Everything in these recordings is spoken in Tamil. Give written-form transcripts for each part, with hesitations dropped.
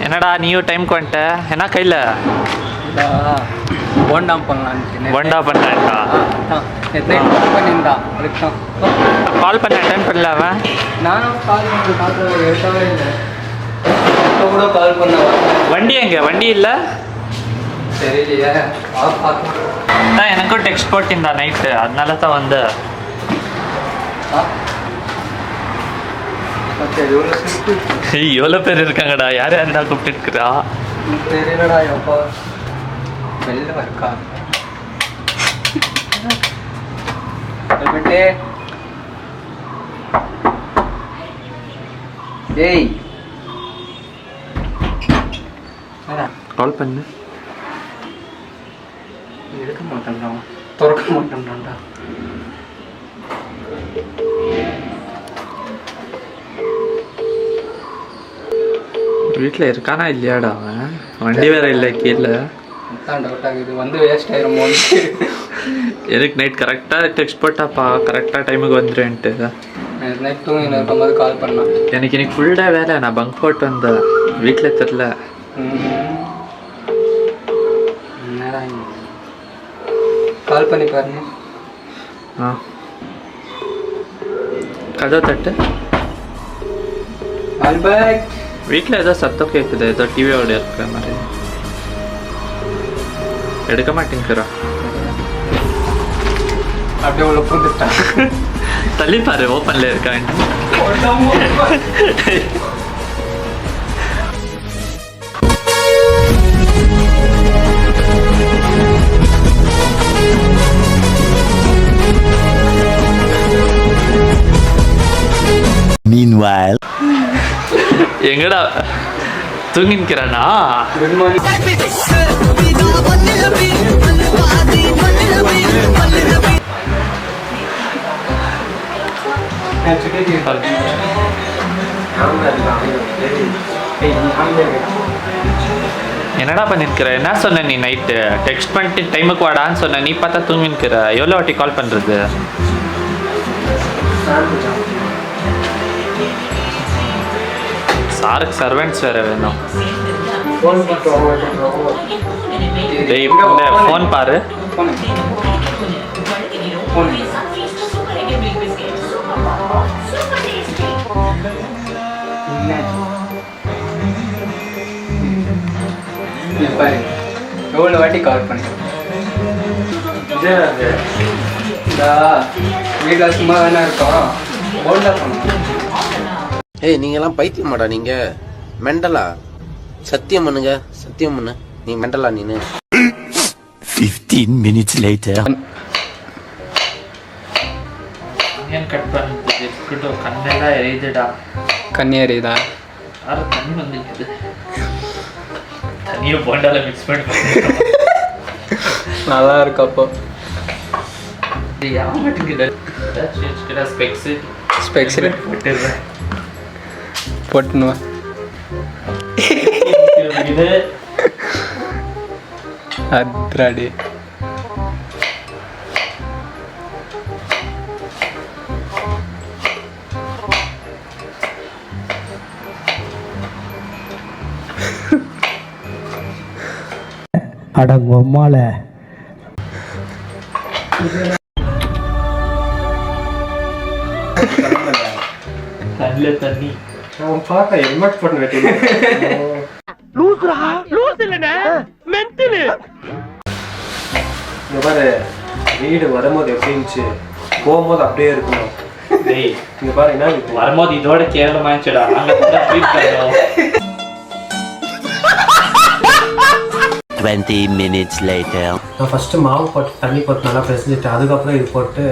என்னடா நீயும் டைம்க்கு வந்துட்ட என்ன கையில் போண்டா பண்ணலான்னு போண்டா பண்ணான்டா பண்ணியிருந்தா அதுக்கு தான் கால் பண்ண அட்டன் பண்ணல அவன். நானும் கால் எடுக்கவே இல்லை. இப்போ கூட கால் பண்ண வண்டி எங்கே வண்டி இல்லை தெரியலையே பார்க்கலாம். தான் எனக்கும் டெக்ஸ்ட் போட்டிருந்தா நைட்டு அதனால தான் வந்து எவ்வளோ பேர் இருக்காங்கடா யார் யாருடா கூப்பிட்டுருக்குறா தெரியலடா எப்போ வெளில இருக்கா விட்டே ஏய் கால் பண்ணு எடுக்க மாட்டேன்டா திறக்க மாட்டேன்டாண்டா. வீட்டில் இருக்கானா இல்லையாடா அவன் வண்டி வேற இல்லை கீழே தான் டவுட் ஆகுது வந்து வேஸ்ட் ஆயிருமோ. எனக்கு நைட் கரெக்டாக டெக்ஸ்ட் போட்டாப்பா கரெக்டாக டைமுக்கு வந்துடுவேன்ட்டு நைட் தூங்கி இருக்கும்போது கால் பண்ணேன். எனக்கு இன்னைக்கு ஃபுல் டே வேலை நான் பங்க் போட்டு வந்தேன் வீட்டில் தெரில. கால் பண்ணி பாருங்க. ஆ கதவை தட்டு. ஆல்பர்ட் வீட்டில் ஏதோ சத்தம் கேட்குது ஏதோ டிவியோட இருக்கிற மாதிரி. எடுக்க மாட்டேங்கிறா அப்படியே உள்ள புரிஞ்சுட்டா. தள்ளி பாரு ஓப்பன்ல இருக்கான். Meanwhile, எங்கடா தூங்கிக்கிறானா? என்னடா பண்ணிருக்கிற? என்ன சொன்ன நீ நைட்டு டெக்ஸ்ட் பண்ணிட்டு டைமுக்கு வாடான்னு சொன்ன, நீ பார்த்தா தூங்கிருக்கிற. எவ்வளோ வாட்டி கால் பண்ணுறது? சாருக்கு சர்வெண்ட்ஸ் வேறு வேணும். டேய் ஃபோன் பாரு. எவ்வளோ வாட்டி கால் பண்ணேன். வீட்டில் சும்மா தானே இருக்கோம். போண்டா பண்ணோம். ஏய் நீங்கெல்லாம் பைத்தியமாடா நீங்க மெண்டலா? சத்தியம் பண்ணுங்க சத்தியம் பண்ணு. நீ மெண்டலா நீனு? 15 minutes later. கட் பண்ணிட்டு இருக்கட்டும். கண்ணெல்லாம் எரியுதுடா. கன்னியாரிதா யாரும் தண்ணி வந்துக்குது. தண்ணியை போண்டால மிக்ஸ் பண்ணி நல்லா இருக்கு. அப்போ ஸ்பெக்ஸ் போட்டுருவேன் போட்டுனுவா. அத்ராடி அடங்கொம்மால தண்ணி அவன் பார்க்க ஹெல்மெட் போட்டு வெட்டிங்க. இங்க பாரு வீடு வரும்போது எப்படி இருந்துச்சு போகும்போது அப்படியே இருக்கணும். டேய் இங்க பாரு என்ன வரும்போது இதோட கேவலமாயிடுச்சுடா. நாங்க ட்ரீட் பண்ணோம். 20 minutes later. நான் ஃபர்ஸ்ட் மாவு போட்டு தண்ணி போட்டு நல்லா பிசைஞ்சிட்டு அதுக்கப்புறம் இது போட்டு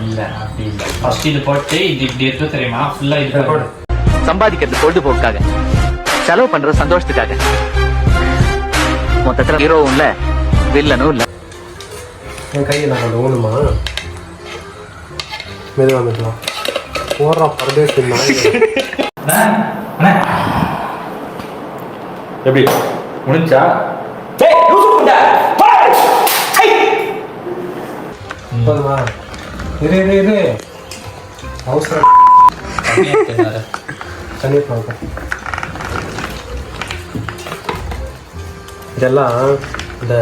இல்லை அப்படி இல்லை. ஃபர்ஸ்ட் இது போட்டு இது இப்படி எடுத்து தெரியுமா ஃபுல்லாக இது போடு. சம்பாதிக்கிறது பொழுதுபோக்காக, செலவு பண்றது சந்தோஷத்துக்காக. மொத்தத்துல ஹீரோவும் இல்ல வில்லனும் இல்ல. என் கையை நான் கொஞ்சம் ஓணுமா? மெதுவா மெதுவா போடுறா பரதேசி எப்படி முடிஞ்சா? போதுமா? இரு இரு இரு அவசரம் தண்ணி பார்க்க இதெல்லாம் இந்த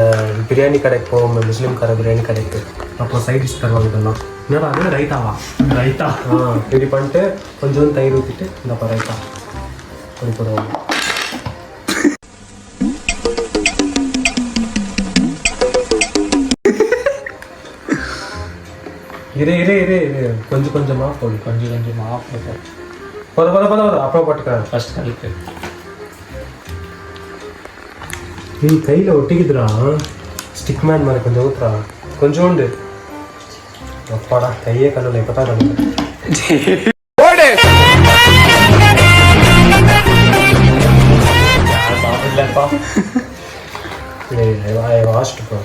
பிரியாணி கடைக்கு போவோம், முஸ்லீம் கடை பிரியாணி கடைக்கு, அப்போ சைட் டிஷ் தருவாங்க. இதெல்லாம் என்னடா அது ரைத்தாவா? ரைத்தா. இப்படி பண்ணிட்டு கொஞ்சம் தயிர் ஊற்றிட்டு இந்த ரைத்தா அப்படி போடுவாங்க. இரு இரு இரு இரு கொஞ்சம் கொஞ்சமாக போடு. கொஞ்சம் கொஞ்சமாக போட்டு அப்புறம் போட்டுக்கிறேன். ஃபர்ஸ்ட் கழுக்கு. நீ கையில் ஒட்டிக்குதுடா ஸ்டிக் மேன் மாதிரி. கொஞ்சம் ஊத்துறா, கொஞ்சோண்டு. அப்பாடா கையே கல்லல, இப்போ தான் கல்லு. இல்லைப்பா வாஷ்ட்டு போ.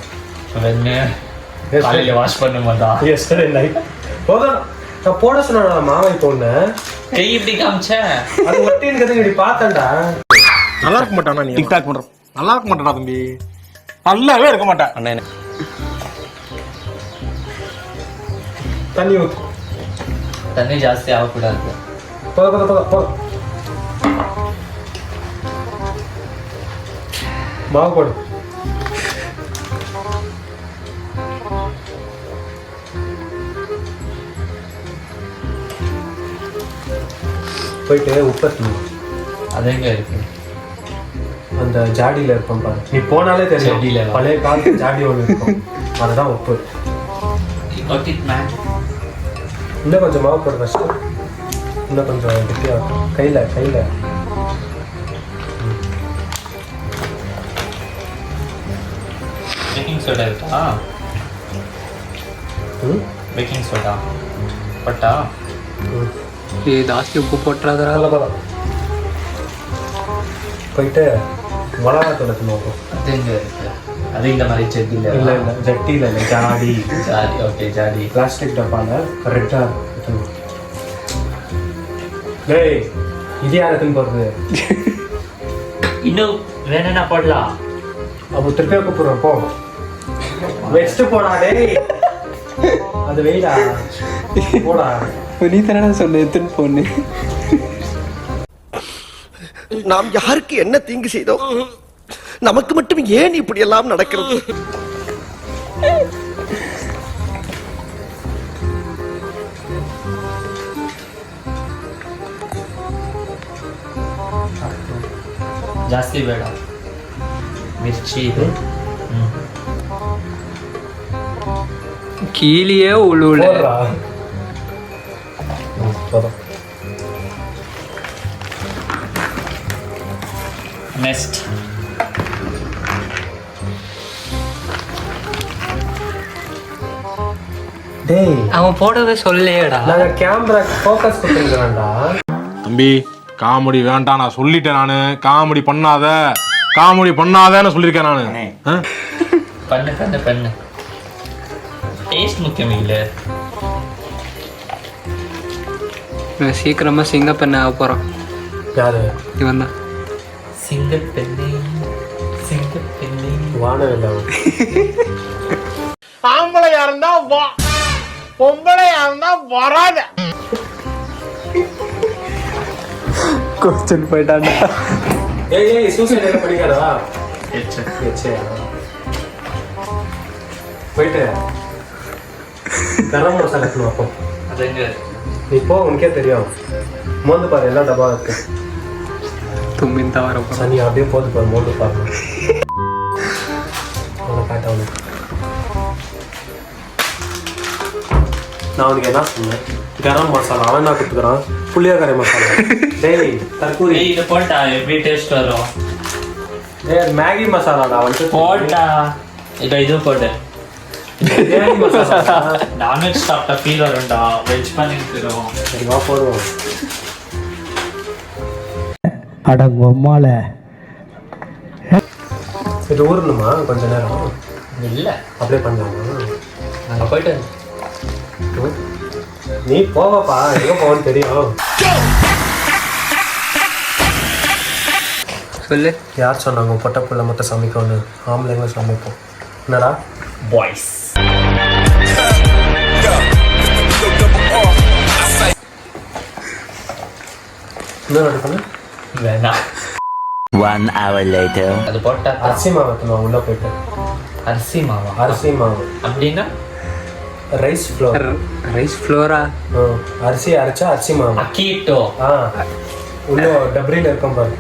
காலையில் வாஷ் பண்ண மாட்டா. எஸ்டர்டே நைட் போதும். நான் போட சொன்னா மாவை போடனேன். கை இப்படி காமிச்சேன், அது ஒட்டின்னு இப்படி பார்த்தேன்டா. நல்லா இருக்க மாட்டானா நீ? டிக்டாக் பண்ற நல்லா இருக்க மாட்டானா தம்பி? நல்லாவே இருக்க மாட்டேன் அண்ணே. தண்ணி ஊத்து. தண்ணி ஜாஸ்தி ஆகக்கூடாது. போதும். மாவு போடு. போயிட்டு உப்பு அது எங்க இருக்கு? அந்த ஜாடியில் இருக்கும் பாரு. நீ போனாலே தெரியும். ஜாடியில? பழைய காலத்து ஜாடி ஒன்று இருக்கும், அதுதான் உப்பு. இன்னும் கொஞ்சம் மாவு போடு ஃபஸ்ட்டு. இன்னும் கொஞ்சம் கெட்டியாக கையில் பேக்கிங் சோடா இருக்கா? பேக்கிங் சோடா பட்டா? ஜாஸ்தி உப்பு போட்டுறாதா? போயிட்டு மிளகாத்தூள் எடுத்துன்னு. அது எங்க இருக்கு? அது இந்த மாதிரி செட்டியில்? இல்லை ஜட்டியில் இல்லை, ஜாடி. ஜாடி. ஓகே ஜாடி. பிளாஸ்டிக் டப்பாவில் கரெக்டாக எடுத்துன்னு. டேய் இது யார் எடுத்துன்னு போகிறது? இன்னும் வேணும்னா போடலாம். அப்போ திருப்பியா கூப்பிடுறோம். போ வச்சுட்டு போடா. டேய் அது வெயிடா போடா. நீ தானடா சொன்ன எடுத்துன்னு போன்னு. நாம் யாருக்கு என்ன தீங்கு செய்தோம்? நமக்கு மட்டும் ஏன் இப்படி எல்லாம் நடக்கிறது? ಜಾಸ್ತಿ ಬೇಡ. ಮಿರ್ಚಿ ಇದೆ. கீழியே உள்ள ನೆಕ್ಸ್ಟ್ டேய் அவன் போடுறத சொல்லேடா. நாங்கள் கேமரா ஃபோக்கஸ் கொடுத்துருக்கேன்டா. தம்பி காமெடி வேண்டாம் நான் சொல்லிட்டேன். நானு காமெடி பண்ணாதன்னு சொல்லியிருக்கேன் நானு. பண்ணு டேஸ்ட் முக்கியம் இல்லை. நான் சீக்கிரமா சிங்க பெண்ண ஆக போறான். யாரு? இவன் தான். சிங்கப்பெண்ணே வானவில்லை. ஆம்பளையா இருந்தா வா, பொம்பளையா இருந்தா வராத. கொஸ்டின் போயிட்டான்டா. ஏய் சூசைட் என்ன படிக்காதா? போயிட்டு கரம் மசாலா எடுத்துன்னு வைப்போம். அது எங்க? இப்போ உனக்கே தெரியும். மோந்து பாரு, எல்லா டப்பா இருக்கு. தும்மின் தான் வர போறான். சனி அப்படியே போது பாரு, மோந்து பாருங்க. காட்ட உனக்கு நான் உனக்கு என்ன சொன்னேன்? கரம் மசாலா அவன் என்ன கொடுத்துக்கிறான்? புளியோகரை மசாலா. டேய் தற்கூரி இது போட்டா எப்படி டேஸ்ட் வரும்? டேய் மேகி மசாலாடா வந்து போட்டா. இது போட்டு பிரியாணி மசாலா. நான்வெஜ் சாப்பிட்டா ஃபீல் வரும்டா. வெஜ் பண்ணிக்கிறோம். சரிவா போடுவோம். அடங்கொம்மால இது ஊறணுமா கொஞ்ச நேரம்? இல்லை அப்படியே பண்ணலாமா? நாங்கள் போயிட்டு நீ போவப்பா, எங்க போவோன்னு தெரியும். சொல்லு. யார் சொன்னாங்க பொட்ட புள்ள மட்டும் சமைக்கணும்னு? ஆம்பளைங்க சமைப்போம். என்னடா பாய்ஸ்? என்ன நடக்கணும்? வேணாம். 1 hour later. அது போட்டா அரிசி மாவு எடுத்துமா உள்ள போயிட்டு. அரிசி மாவா? அரிசி மாவு அப்படின்னா ரைஸ் ஃப்ளோர். Rice Flora? அரிசி அரைச்சா அரிசி மாவு. அக்கீட்டோ. உள்ள டப்ரியில் இருக்கும் பாரு.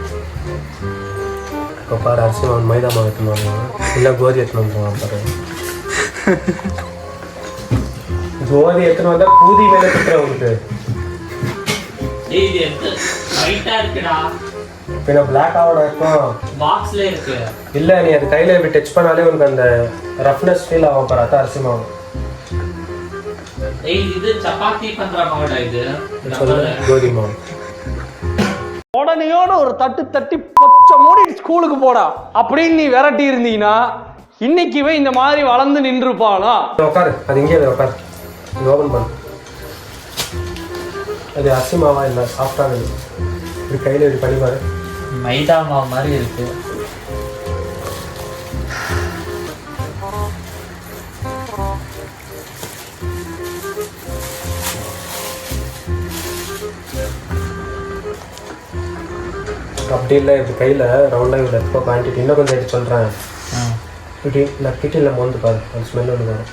இப்போ பாரு அரிசி மாவு மைதா மாவு எடுத்துமாங்க இல்லை கோதி எடுத்துன்னு வந்துருவாங்க பாரு. கோதி எடுத்துன்னு வந்தால் பூதி மேலே குத்துற உங்களுக்கு. இது எது ரைட்டா இருக்குடா. பின்ன பிளாக் ஆவோட இருக்கும். பாக்ஸ்ல இருக்கு. இல்லை நீ அது கையில் இப்படி டச் பண்ணாலே உனக்கு அந்த ரஃப்னஸ் ஃபீல் ஆகும் பாரு. அதான் அரிசி மாவு. இது சப்பாத்தி பண்ற மாவுடா இது. கோதி மாவு. உடனேயோட ஒரு தட்டு தட்டி பச்சை மூடி ஸ்கூலுக்கு போடா அப்படின்னு நீ விரட்டி இருந்தீங்கன்னா இன்னைக்குவே இந்த மாதிரி வளர்ந்து நின்றுப்பானா? உட்காரு, அது இங்கே உட்காரு. இது ஓப்பன் பண்ணு. அது அரிசி மாவா இல்லை சாஃப்டாக இப்படி கையில் இப்படி பண்ணி பாரு. மைதா மாவு மாதிரி இருக்கு. அப்படி இல்லை இப்படி கையில் ரவுண்டாக இவ்வளோ எப்போ குவான்டிட்டி இன்னும் கொஞ்சம் எடுத்து சொல்கிறேன். இப்படி நான் கிட்டியில் மோந்து பாரு, அது ஸ்மெல் ஒன்று வரும்.